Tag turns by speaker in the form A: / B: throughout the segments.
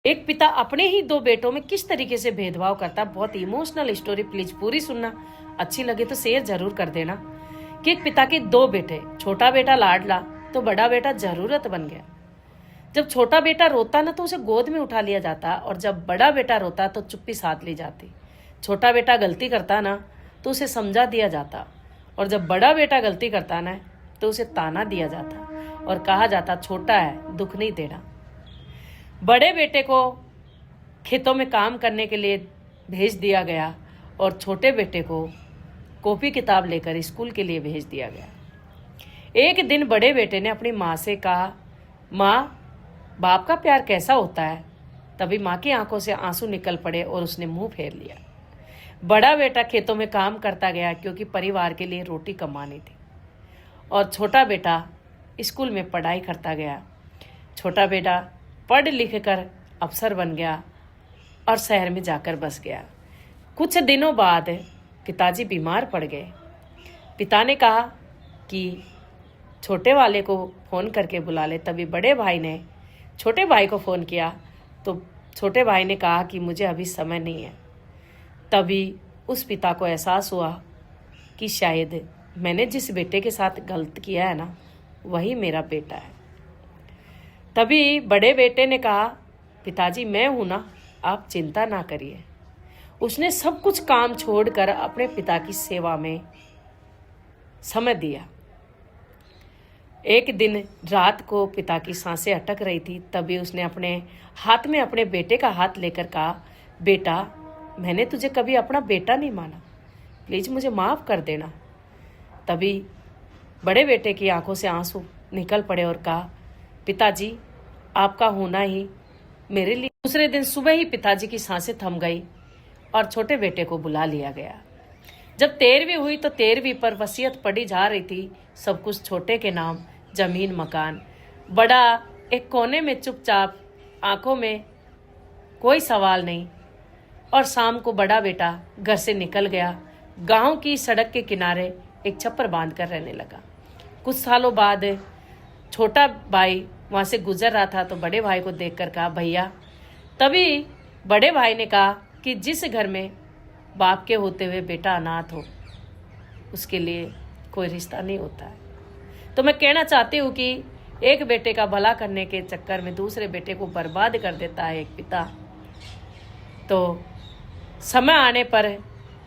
A: एक पिता अपने ही दो बेटों में किस तरीके से भेदभाव करता। बहुत इमोशनल स्टोरी, प्लीज पूरी सुनना, अच्छी लगे तो शेयर जरूर कर देना। कि एक पिता के दो बेटे, छोटा बेटा लाडला तो बड़ा बेटा जरूरत बन गया। जब छोटा बेटा रोता ना तो उसे गोद में उठा लिया जाता, और जब बड़ा बेटा रोता तो चुप्पी साध ली जाती। छोटा बेटा गलती करता ना तो उसे समझा दिया जाता, और जब बड़ा बेटा गलती करता ना तो उसे ताना दिया जाता और कहा जाता छोटा है, दुख नहीं देना। बड़े बेटे को खेतों में काम करने के लिए भेज दिया गया और छोटे बेटे को कॉपी किताब लेकर स्कूल के लिए भेज दिया गया। एक दिन बड़े बेटे ने अपनी माँ से कहा, माँ, बाप का प्यार कैसा होता है? तभी माँ की आंखों से आंसू निकल पड़े और उसने मुंह फेर लिया। बड़ा बेटा खेतों में काम करता गया क्योंकि परिवार के लिए रोटी कमानी थी, और छोटा बेटा स्कूल में पढ़ाई करता गया। छोटा बेटा पढ़ लिख कर अफसर बन गया और शहर में जाकर बस गया। कुछ दिनों बाद पिताजी बीमार पड़ गए। पिता ने कहा कि छोटे वाले को फ़ोन करके बुला ले। तभी बड़े भाई ने छोटे भाई को फ़ोन किया तो छोटे भाई ने कहा कि मुझे अभी समय नहीं है। तभी उस पिता को एहसास हुआ कि शायद मैंने जिस बेटे के साथ गलत किया है ना, वही मेरा बेटा है। तभी बड़े बेटे ने कहा, पिताजी मैं हूं ना, आप चिंता ना करिए। उसने सब कुछ काम छोड़कर अपने पिता की सेवा में समय दिया। एक दिन रात को पिता की सांसें अटक रही थी, तभी उसने अपने हाथ में अपने बेटे का हाथ लेकर कहा, बेटा, मैंने तुझे कभी अपना बेटा नहीं माना, प्लीज मुझे माफ कर देना। तभी बड़े बेटे की आंखों से आंसू निकल पड़े और कहा, पिताजी, आपका होना ही मेरे लिए। दूसरे दिन सुबह ही पिताजी की सांसें थम गई और छोटे बेटे को बुला लिया गया। जब 13वीं हुई तो 13वीं पर वसीयत पढ़ी जा रही थी। सब कुछ छोटे के नाम, जमीन मकान। बड़ा एक कोने में चुपचाप, आंखों में कोई सवाल नहीं। और शाम को बड़ा बेटा घर से निकल गया। गांव की सड़क के किनारे एक छप्पर बांध कर रहने लगा। कुछ सालों बाद छोटा भाई वहां से गुजर रहा था तो बड़े भाई को देखकर कहा, भैया। तभी बड़े भाई ने कहा कि जिस घर में बाप के होते हुए बेटा अनाथ हो, उसके लिए कोई रिश्ता नहीं होता है। तो मैं कहना चाहती हूँ कि एक बेटे का भला करने के चक्कर में दूसरे बेटे को बर्बाद कर देता है एक पिता, तो समय आने पर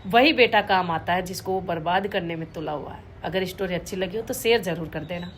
A: वही बेटा काम आता है जिसको वो बर्बाद करने में तुला हुआ है। अगर स्टोरी अच्छी लगी हो तो शेयर जरूर कर देना।